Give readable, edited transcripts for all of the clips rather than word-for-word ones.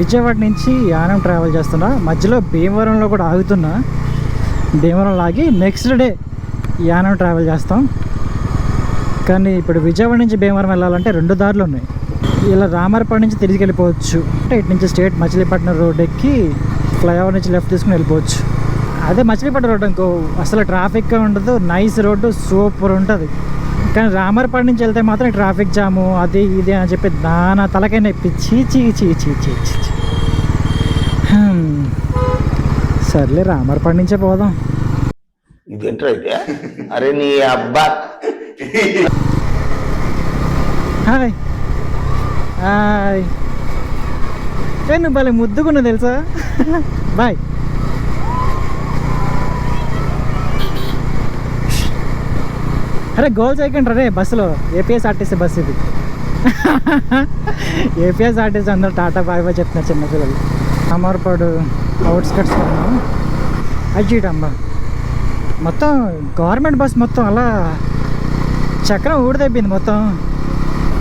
విజయవాడ నుంచి యానం ట్రావెల్ చేస్తున్నా, మధ్యలో భీమవరంలో కూడా ఆగుతున్నా. భీమవరంలో ఆగి నెక్స్ట్ డే యానం ట్రావెల్ చేస్తాం. కానీ ఇప్పుడు విజయవాడ నుంచి భీమవరం వెళ్ళాలంటే 2 దారులు ఉన్నాయి. ఇలా రామారపాడు నుంచి తిరిగి వెళ్ళిపోవచ్చు, అంటే ఇటు నుంచి స్ట్రేట్ మచిలీపట్నం రోడ్ ఎక్కి ఫ్లైఓవర్ నుంచి లెఫ్ట్ తీసుకుని వెళ్ళిపోవచ్చు. అదే మచిలీపట్నం రోడ్ అనుకో అసలు ట్రాఫిక్గా ఉండదు, నైస్ రోడ్డు, సూపర్ ఉంటుంది. కానీ రామారపాడు నుంచి వెళ్తే మాత్రం ట్రాఫిక్ జాము అది ఇది అని చెప్పి నానా తలకై నొప్పి. చీ చీ చీ చీ చీ చీ. సర్లే రామారపాడు నుంచే పోదాం. ఇదేంటైతే అరే నీ అబ్బా. హాయ్ హాయ్, నువ్వు భలే ముద్దుకున్నా తెలుసా. బాయ్. అరే గోల్ చేయకండి రే బస్సులో, ఏపీఎస్ఆర్టీసీ బస్సు ఇది. ఏపీఎస్ఆర్టీసీ అందరూ టాటా బాయ్ బాయ్ చెప్తున్నారు చిన్నపిల్లలు. రామారపాడు అవుట్స్కట్స్ ఉన్నాం. అజ్జీటమ్మ మొత్తం గవర్నమెంట్ బస్ మొత్తం అలా చక్రం ఊడిదైపోయింది మొత్తం.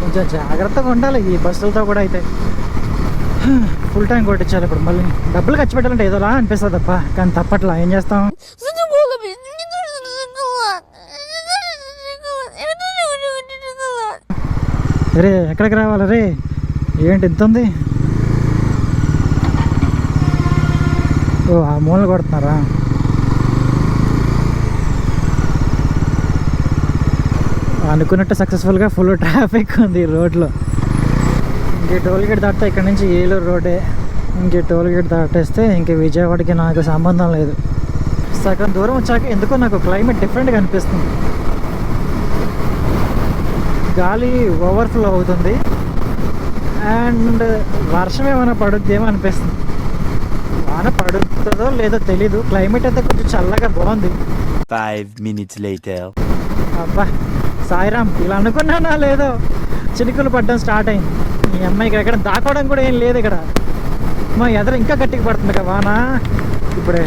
కొంచెం జాగ్రత్తగా ఉండాలి ఈ బస్సులతో కూడా. అయితే ఫుల్ టైం కొట్టించాలి ఇప్పుడు. మళ్ళీ డబ్బులు ఖర్చు పెట్టాలంటే ఏదోలా అనిపిస్తుంది తప్ప, కానీ తప్పట్లా ఏం చేస్తాం. రే ఎక్కడికి రావాలి రే, ఏంటి ఇంత ఉంది? ఓ ఆ మూలలు కొడుతున్నారా? అనుకున్నట్టు సక్సెస్ఫుల్గా ఫుల్ ట్రాఫిక్ ఉంది రోడ్లో. ఇంక టోల్ గేట్ దాటితే ఇక్కడ నుంచి ఏలూరు రోడ్డే. ఇంక టోల్ గేట్ దాటేస్తే ఇంక విజయవాడకి నాకు సంబంధం లేదు. సగం దూరం వచ్చాక ఎందుకో నాకు క్లైమేట్ డిఫరెంట్గా అనిపిస్తుంది. గాలి ఓవర్ఫ్లో అవుతుంది అండ్ వర్షం ఏమైనా పడుద్దేమో అనిపిస్తుంది. వాన పడుతుందో లేదో తెలీదు. క్లైమేట్ అయితే కొంచెం చల్లగా బాగుంది. 5 minutes later. అబ్బా సాయిరామ్, ఇలా అనుకున్నానా లేదో చినుకులు పడడం స్టార్ట్ అయింది. ఈ అమ్మాయికి ఎక్కడ దాకోవడం కూడా ఏం లేదు ఇక్కడ. మా ఎదర ఇంకా గట్టిగా పడుతుంది కదా వాన ఇప్పుడే.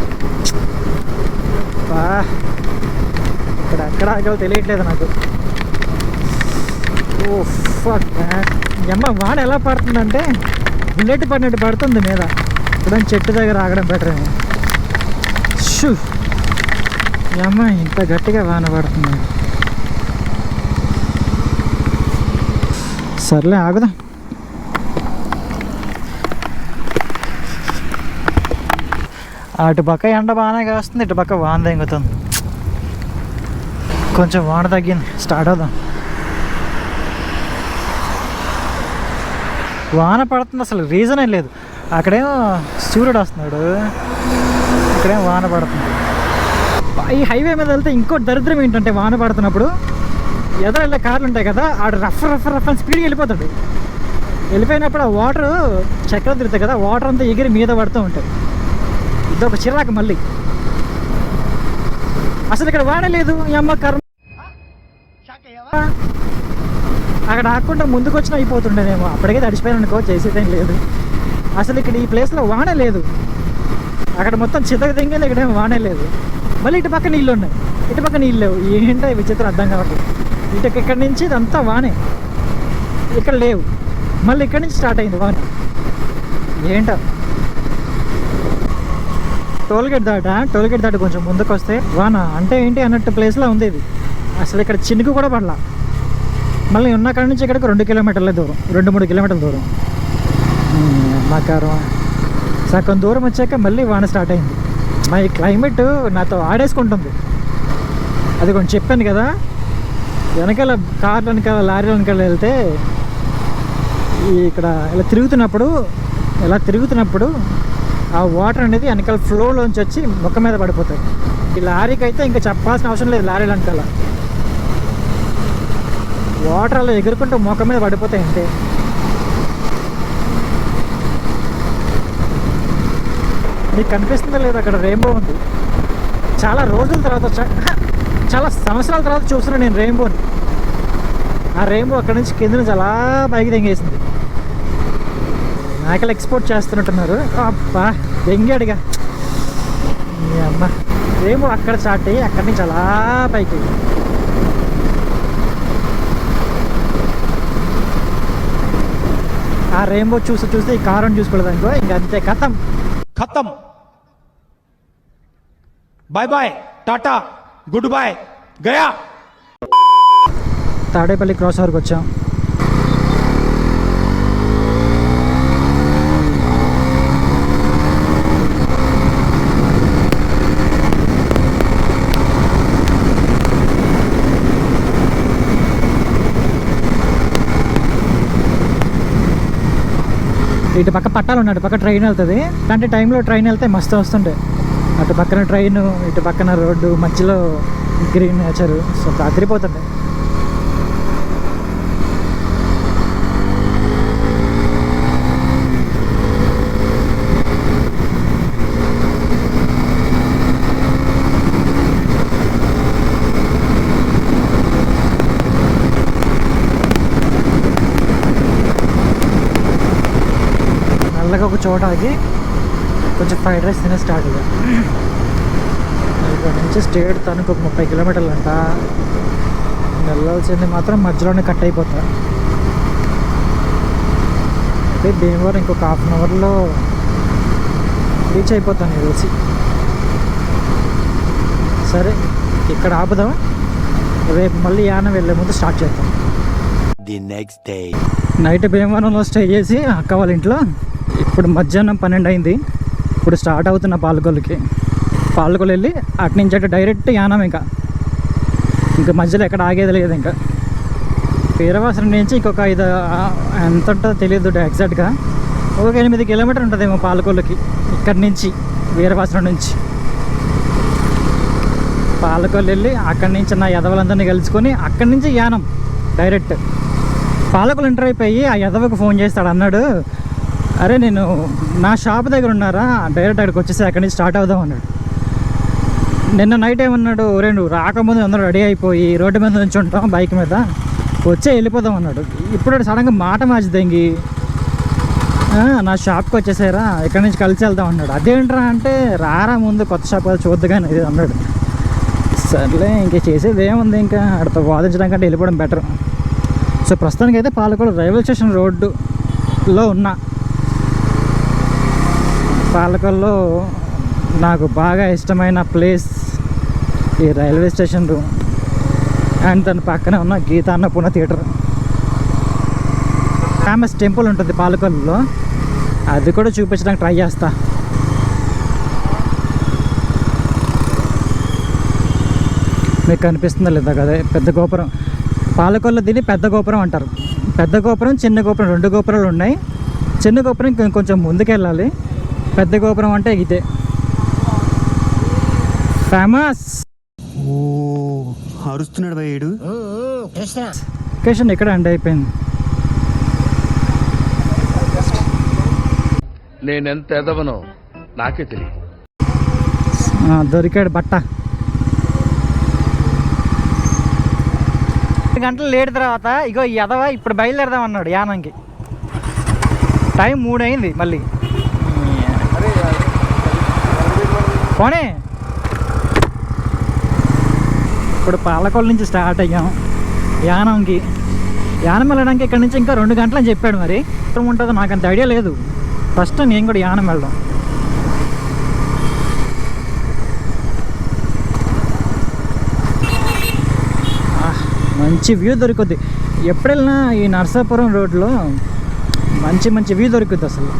బా ఇక్కడ ఎక్కడ ఆగో తెలియట్లేదు నాకు. ఓ ఫక్ మ్యాన్, ఈ అమ్మ వాన ఎలా పడుతుందంటే బుల్లెట్ పడినట్టు పడుతుంది మీద. ఇప్పుడు చెట్టు దగ్గర ఆగడం బెటర్ ఏమో. షూ, ఈ అమ్మ ఇంత గట్టిగా వాన పడుతుంది. సర్లే ఆగుదా. అటుపక్క ఎండ బాగానే కాస్తుంది, ఇటుపక్క వాన తెంగుతుంది. కొంచెం వాన తగ్గింది, స్టార్ట్ అవుదాం. వాన పడుతుంది, అసలు రీజనే లేదు. అక్కడేమో సూర్యుడు వస్తున్నాడు, ఇక్కడేమో వాన పడుతుంది. ఈ హైవే మీద వెళ్తే ఇంకో దరిద్రం ఏంటంటే వాన పడుతున్నప్పుడు ఎదురు వెళ్ళే కార్లు ఉంటాయి కదా, ఆడు రఫ్ రఫ్ రఫ్ అని స్పీడ్గా వెళ్ళిపోతాడు. వెళ్ళిపోయినప్పుడు ఆ వాటర్ చక్రం తిరుగుతాయి కదా, వాటర్ అంతా ఎగిరి మీద పడుతూ ఉంటాయి. ఇదొక చిరాకు. మళ్ళీ అసలు ఇక్కడ వాడలేదు ఈ అమ్మ కర్మ. అక్కడ ఆకుండా ముందుకు వచ్చినా అయిపోతుండేనేమో, అప్పటికే తడిచిపోయాను అనుకో, చేసేదేం లేదు. అసలు ఇక్కడ ఈ ప్లేస్లో వానే లేదు. అక్కడ మొత్తం చితక తెంగింది, ఇక్కడేమో వానే లేదు. మళ్ళీ ఇటు పక్క నీళ్ళు ఉన్నాయి, ఇటు పక్క నీళ్ళు లేవు. ఏంటో విచిత్రం అర్థం కావట్లేదు. ఇక్కడి నుంచి ఇదంతా వానే, ఇక్కడ లేవు. మళ్ళీ ఇక్కడి నుంచి స్టార్ట్ అయింది వాన. ఏంటో టోల్గేట్ దాటి కొంచెం ముందుకు వస్తే వాన అంటే ఏంటి అన్నట్టు ప్లేస్లో ఉంది ఇది. అసలు ఇక్కడ చినుకు కూడా పడలా. మళ్ళీ ఉన్న కాడ నుంచి ఇక్కడికి 2 కిలోమీటర్ల దూరం, 2-3 కిలోమీటర్ల దూరం. మాకారం సగం దూరం వచ్చాక మళ్ళీ వాన స్టార్ట్ అయింది. మా ఈ క్లైమేట్ నాతో ఆడేసుకుంటుంది. అది కొంచెం చెప్పాను కదా, వెనకాల కార్లు వెనకాల లారీల వెనకాల వెళ్తే ఇక్కడ ఇలా తిరుగుతున్నప్పుడు ఆ వాటర్ అనేది వెనకాల ఫ్లోలోంచి వచ్చి మొక్క మీద పడిపోతాయి. ఈ లారీకి అయితే ఇంకా చెప్పాల్సిన అవసరం లేదు. లారీల వెనకాల వాటర్ అలా ఎగురుకుంటూ మొక్క మీద పడిపోతాయి అంతే. మీకు కనిపిస్తుందో లేదు, అక్కడ రెయిన్బో ఉంది. చాలా రోజుల తర్వాత, చాలా సంవత్సరాల తర్వాత చూస్తున్నాను నేను రెయిన్బోని. ఆ రెయిన్బో అక్కడ నుంచి కింద నుంచి అలా పైకి తెంగేసింది. నాకలు ఎక్స్పోర్ట్ చేస్తున్నట్టున్నారు. అబ్బా దెంగాడిగా మీ అమ్మ. రెయిన్బో అక్కడ స్టార్ట్ అయ్యి అక్కడి నుంచి అలా పైకి. ఆ రెయిన్బో చూస్తే ఈ కారుని చూసుకోలేదు అనుకో, ఇంకా అంతే కథం. खत्म bye bye tata good bye गया. తాడేపల్లి క్రాస్ ఓవర్కి వచ్చాం. ఇటు పక్క పట్టాలు ఉన్నాయి, అటు పక్క ట్రైన్ వెళ్తుంది. అలాంటి టైంలో ట్రైన్ వెళ్తే మస్తు వస్తుండే. అటు పక్కన ట్రైన్, ఇటు పక్కన రోడ్డు, మధ్యలో గ్రీన్ నేచర్, సో అదిరిపోతుండే. మెల్లగా ఒక చోట ఆగి కొంచెం ఫ్రైడ్ రైస్ తినే స్టార్ట్ అయ్యా. ఇక్కడ నుంచి స్టేట్ తనకు ఒక 30 కిలోమీటర్లు అంట. వెళ్ళాల్సింది మాత్రం మధ్యలోనే కట్ అయిపోతా. అదే భీమవరం ఇంకొక హాఫ్ అన్ అవర్లో రీచ్ అయిపోతాను తెలిసి. సరే ఇక్కడ ఆపుదాం, రేపు మళ్ళీ యానం వెళ్ళే ముందు స్టార్ట్ చేద్దాం. The next day. నైట్ భీమవరంలో స్టే చేసి అక్క వాళ్ళ ఇంట్లో. ఇప్పుడు మధ్యాహ్నం 12 అయింది. ఇప్పుడు స్టార్ట్ అవుతున్న పాలకొల్లుకి. పాలకొల్లు వెళ్ళి అటు నుంచి అటు డైరెక్ట్ యానం. ఇంకా మధ్యలో ఎక్కడ ఆగేది లేదు. ఇంకా వీరవాసరం నుంచి ఇంకొక 5 ఎంత ఉంటుందో తెలియదు ఎగ్జాక్ట్గా, ఒక 8 కిలోమీటర్ ఉంటుందేమో పాలకొల్లుకి. ఇక్కడి నుంచి వీరవాసరం నుంచి పాలకొల్లు వెళ్ళి అక్కడి నుంచి నా యదవలందరినీ కలుసుకొని అక్కడి నుంచి యానం డైరెక్ట్. పాలకొల్లు ఎంటర్ అయిపోయి ఆ యదవకు ఫోన్ చేస్తాడు. అన్నాడు, అరే నేను నా షాప్ దగ్గర ఉన్నారా, డైరెక్ట్ అక్కడికి వచ్చేసి అక్కడి నుంచి స్టార్ట్ అవుదాం అన్నాడు. నిన్న నైట్ ఏమన్నాడు, ఒరే నువ్వు రాకముందు అందరూ రెడీ అయిపోయి రోడ్డు మీద నుంచి ఉంటాం బైక్ మీద, వచ్చే వెళ్ళిపోదాం అన్నాడు. ఇప్పుడు సడన్గా మాట మార్చిదంగి నా షాప్కి వచ్చేసారా, ఇక్కడి నుంచి కలిసి వెళ్దాం అన్నాడు. అదేంట్రా అంటే, రారా ముందు కొత్త షాప్ కదా చూద్దు కానీ ఇది అన్నాడు. సర్లే ఇంక చేసేది ఏముంది, ఇంకా అక్కడితో వాదించడం కంటే వెళ్ళిపోవడం బెటర్. సో ప్రస్తుతానికి అయితే పాలకొల్లు రైల్వే స్టేషన్ రోడ్డులో ఉన్నా. పాలకొల్లో నాకు బాగా ఇష్టమైన ప్లేస్ ఈ రైల్వే స్టేషన్ రూమ్ అండ్ దాని పక్కన ఉన్న Geeta Annapurna theatre. Famous temple ఉంటుంది పాలకొల్లులో, అది కూడా చూపించడానికి ట్రై చేస్తా. మీకు కనిపిస్తుందా లేదా కదా పెద్ద గోపురం. పాలకొల్లు దీన్ని పెద్ద గోపురం అంటారు. పెద్ద గోపురం, చిన్న గోపురం 2 గోపురాలు ఉన్నాయి. చిన్న గోపురం కొంచెం ముందుకెళ్ళాలి, పెద్ద గోపురం అంటే ఇదే ఫేమస్. ఓ అరుస్తున్నాడు భయ్యుడు. లొకేషన్ ఇక్కడ ఎండ్ అయిపోయింది. నేనెంత ఎదవనో నాకే తెలియదు. దొరికాడు బట్ట. 2 గంటలు లేట్ తర్వాత ఇగో ఈ ఎదవ ఇప్పుడు బయలుదేరదాం అన్నాడు యానంకి. టైం 3 అయింది. మళ్ళీ పోనీ ఇప్పుడు పాలకొల్లు నుంచి స్టార్ట్ అయ్యాం యానంకి. యానం వెళ్ళడానికి ఇక్కడ నుంచి ఇంకా 2 గంటలు అని చెప్పాడు. మరి ఎక్కడ ఉంటుందో నాకు అంత ఐడియా లేదు. ఫస్ట్ నేను కూడా యానం వెళ్దాం. మంచి వ్యూ దొరుకుద్ది. ఎప్పుడెళ్ళినా ఈ నర్సాపురం రోడ్లో మంచి మంచి వ్యూ దొరుకుద్ది అసలు.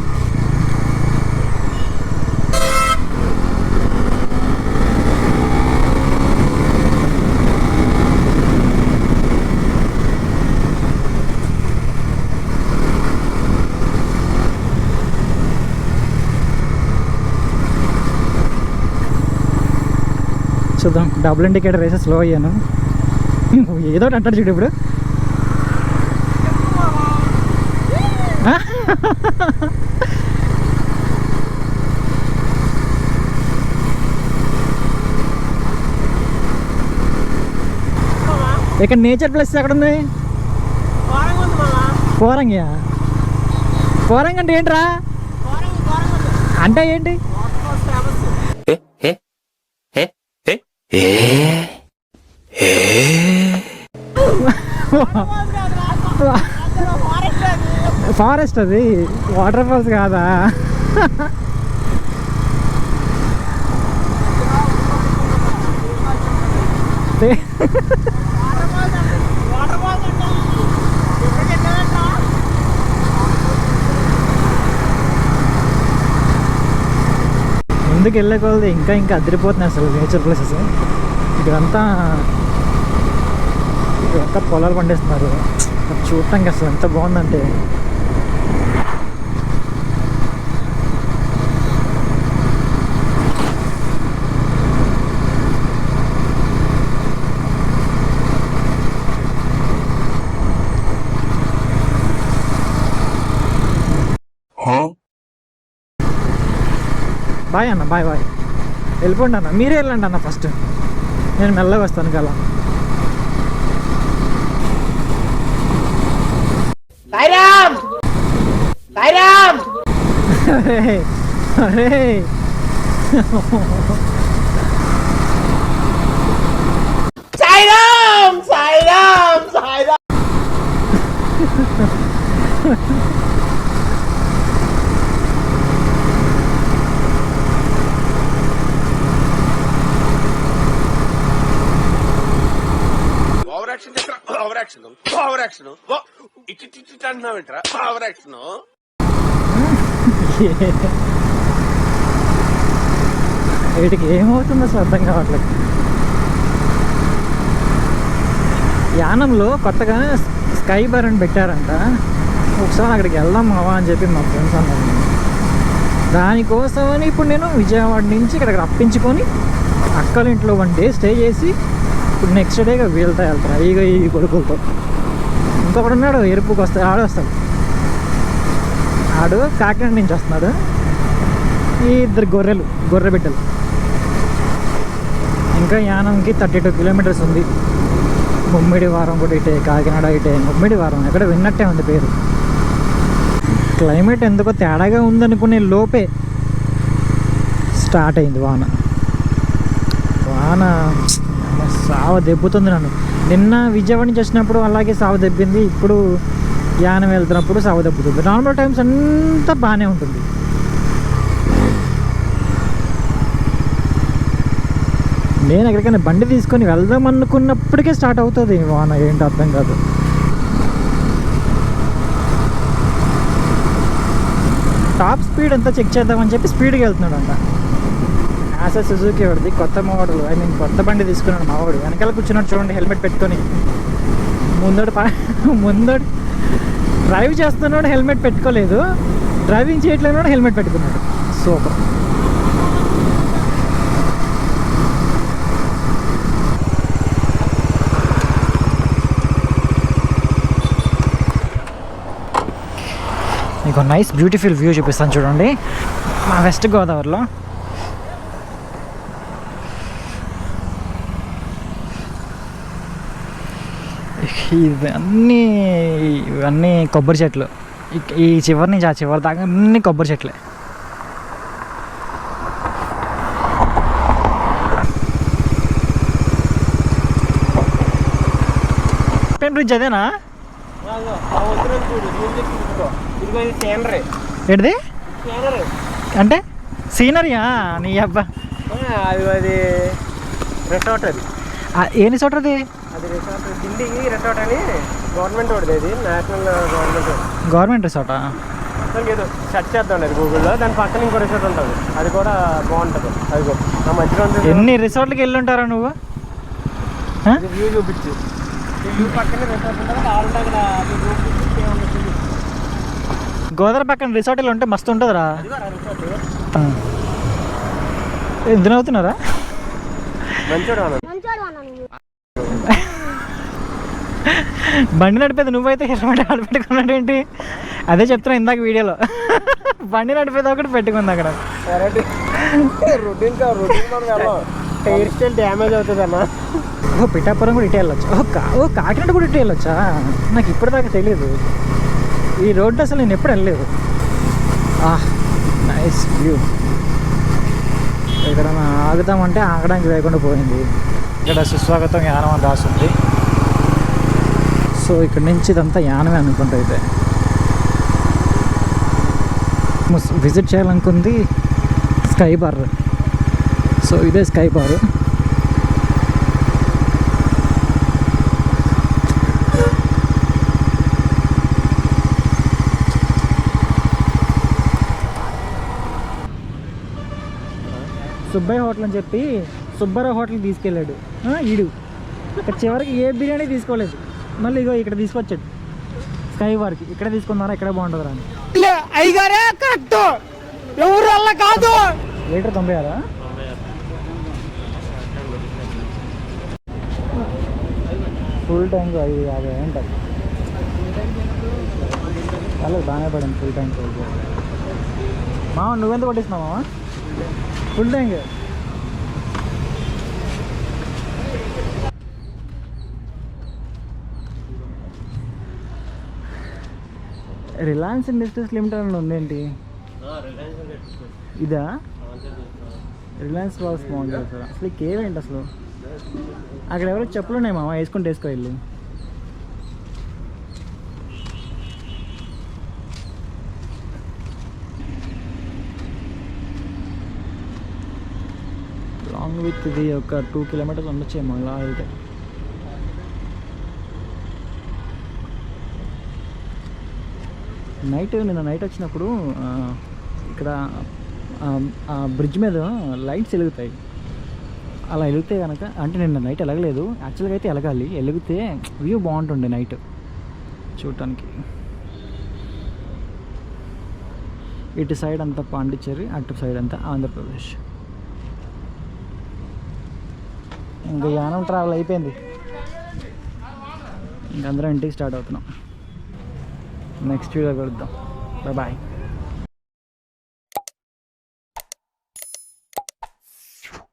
చూద్దాం. డబుల్ ఇండికేటర్ వేసి స్లో అయ్యాను. ఏదో ఒకటి అంటాడు చూడు ఇప్పుడు. ఇక్కడ నేచర్ ప్లేస్ ఎక్కడ ఉంది? కోరంగియా? కోరంగి అంటే ఏంట్రా? అంటే ఏంటి? ఫారెస్ట్ అది, వాటర్ ఫాల్స్ కాదా? ముందుకు వెళ్ళే కొలది ఇంకా ఇంకా అదిరిపోతున్నాయి అసలు నేచర్ ప్లేసెస్. ఇక్కడంతా పొలాలు పండిస్తున్నారు. చూడటానికి అసలు ఎంత బాగుందంటే బాయ్ అన్న, బాయ్ బాయ్. వెళ్ళిపోండి అన్న, మీరే వెళ్ళండి అన్న ఫస్ట్, నేను మెల్లగా వస్తాను కదా. అరే ఓవర్ యాక్షన్ ఇటు అంటున్నావేంట్రా? Over action. వీటికి ఏమవుతుందో అసలు అర్థం కావట్లేదు. యానంలో కొత్తగా స్కై బార్ అని పెట్టారంట. ఒకసారి అక్కడికి వెళ్దాం మావా అని చెప్పి మా ఫ్రెండ్స్ అన్నారు. దానికోసమని ఇప్పుడు నేను విజయవాడ నుంచి ఇక్కడికి రప్పించుకొని అక్కల ఇంట్లో 1 డే స్టే చేసి ఇప్పుడు నెక్స్ట్ డేగా వెళ్తారు ఈ కొడుకులతో. ఇంకొకడు ఉన్నాడు ఎరుపుకి వస్తాడు, ఆడొస్తాడు. ఆడు కాకినాడ నుంచి వస్తున్నాడు. ఈ 2 గొర్రె బిడ్డలు. ఇంకా యానంకి 32 కిలోమీటర్స్ ఉంది. ముమ్మిడి వారం కూడా ఇటే, కాకినాడ ఇటే. ముమ్మిడి వారం ఎక్కడ విన్నట్టే ఉంది పేరు. క్లైమేట్ ఎందుకో తేడాగా ఉందనుకునే లోపే స్టార్ట్ అయింది వాన. సావ దెబ్బతుంది నన్ను. నిన్న విజయవాడ నుంచి వచ్చినప్పుడు అలాగే సావ దెబ్బింది. ఇప్పుడు యానం వెళ్తున్నప్పుడు సావ దెబ్బతుంది. నార్మల్ టైమ్స్ అంతా బాగానే ఉంటుంది. నేను ఎక్కడికైనా బండి తీసుకొని వెళ్దాం అనుకున్నప్పటికే స్టార్ట్ అవుతుంది వాన. ఏంటో అర్థం కాదు. టాప్ స్పీడ్ ఎంత చెక్ చేద్దామని చెప్పి స్పీడ్గా వెళ్తున్నాడు అంట. ఆసా సుజుకి వాడిది కొత్త మోడల్, ఐ మీన్ కొత్త బండి తీసుకున్నాడు మావాడు. వెనకాల కూర్చున్నాడు చూడండి, హెల్మెట్ పెట్టుకొని. ముందడు డ్రైవ్ చేస్తున్నాడు, హెల్మెట్ పెట్టుకోలేదు. డ్రైవింగ్ చేయట్లేనాడు, హెల్మెట్ పెట్టుకున్నాడు. సూపర్. మీకు నైస్ బ్యూటిఫుల్ వ్యూ చూపిస్తాను చూడండి మా వెస్ట్ గోదావరిలో. ఇవన్నీ కొబ్బరి చెట్లు. ఈ చివరి నుంచి ఆ చివరి దాకా అన్ని కొబ్బరి చెట్లే. బ్రిడ్జ్ అదేనా? ఏంటిది అంటే సీనరీయా? నీ అబ్బా, అది రిసార్ట్. అది ఏ రిసార్ట్ అది? అది రిసార్ట్ దిండి రిసార్ట్ అని గవర్నమెంట్ వాడిది. అది నేషనల్ గవర్నమెంట్ రిసార్టా? ఏదో సెర్చ్ చేద్దాం అది గూగుల్లో. దాని పక్కన ఇంకో రిసార్ట్ ఉంటుంది, అది కూడా బాగుంటుంది. అది ఆ మధ్యలో ఎన్ని రిసార్ట్లకి వెళ్ళి ఉంటారా నువ్వు? వ్యూ చూపించి వ్యూ పక్కనే రిసార్ట్ ఉంటుంది. కావాలంటే అక్కడ గోదావరి పక్కన రిసార్ట్లు ఉంటే మస్తు ఉంటుందిరా. ఎందుకు అవుతున్నారా? బండి నడిపేది నువ్వైతే హెల్మెట్ ఆడపెట్టుకున్నాడు ఏంటి? అదే చెప్తున్నా ఇందాక వీడియోలో. బండి నడిపేది ఒకటి పెట్టుకుంది అక్కడ. హెయిర్ స్టైల్ డ్యామేజ్ అవుతుంది అన్న. ఓ పిఠాపురం కూడా ఇటే వెళ్ళొచ్చు. ఓ కాకినాడ కూడా ఇటే వెళ్ళొచ్చా? నాకు ఇప్పటిదాకా తెలియదు. ఈ రోడ్డు అసలు నేను ఎప్పుడు వెళ్ళలేదు. Nice view. ఇక్కడ ఆగుతామంటే ఆగడానికి లేకుండా పోయింది. ఇక్కడ సుస్వాగతం యానం అని రాస్తుంది. సో ఇక్కడ నుంచి ఇదంతా యానమే అనుకుంటా. అయితే విజిట్ చేయాలనుకుంది స్కై బార్. సో ఇదే స్కై బార్. సుబ్బయ్య హోటల్ అని చెప్పి సుబ్బారావు హోటల్కి తీసుకెళ్ళాడు ఈడు. ఇక్కడ చివరికి ఏ బిర్యానీ తీసుకోలేదు. మళ్ళీ ఇగో ఇక్కడ తీసుకొచ్చాడు స్కై బార్కి. ఇక్కడ తీసుకున్నారా, ఇక్కడ బాగుంటుంది అని. అయ్యగారే కరెక్ట్, ఎవరు వల్ల కాదు. లీటర్ 96. ఫుల్ ట్యాంక్ 50 ఉంటుంది. చాలా బాగానే పడింది ఫుల్ ట్యాంక్. మామ నువ్వెంత కొట్టిస్తున్నావు మామ full tank? Reliance industries limited అని ఉందేంటి? ఇదా రిలయన్స్ వాల్స్ బాగుంటుంది అసలు. అసలు కేవేంటి అసలు? అక్కడ ఎవరో చెప్పులు ఉన్నాయి మామ, వేసుకుంటే వేసుకో వెళ్ళి. లాంగ్ విత్ ఇది ఒక 2 కిలోమీటర్స్ ఉండొచ్చేమో ఇలా వెళ్తే. నిన్న నైట్ వచ్చినప్పుడు ఇక్కడ బ్రిడ్జ్ మీద లైట్స్ వెలుగుతాయి. అలా వెలిగితే కనుక, అంటే నిన్న నైట్ ఎలగలేదు, యాక్చువల్గా అయితే ఎలగాలి. వెలిగితే వ్యూ బాగుంటుండే నైట్ చూడటానికి. ఇటు సైడ్ అంతా పాండిచ్చేరి, అటు సైడ్ అంతా ఆంధ్రప్రదేశ్. ఇంకా యానం ట్రావెల్ అయిపోయింది. ఇంక అందరం ఇంటికి స్టార్ట్ అవుతున్నాం. నెక్స్ట్ వీడియో కలుద్దాం. బాయ్.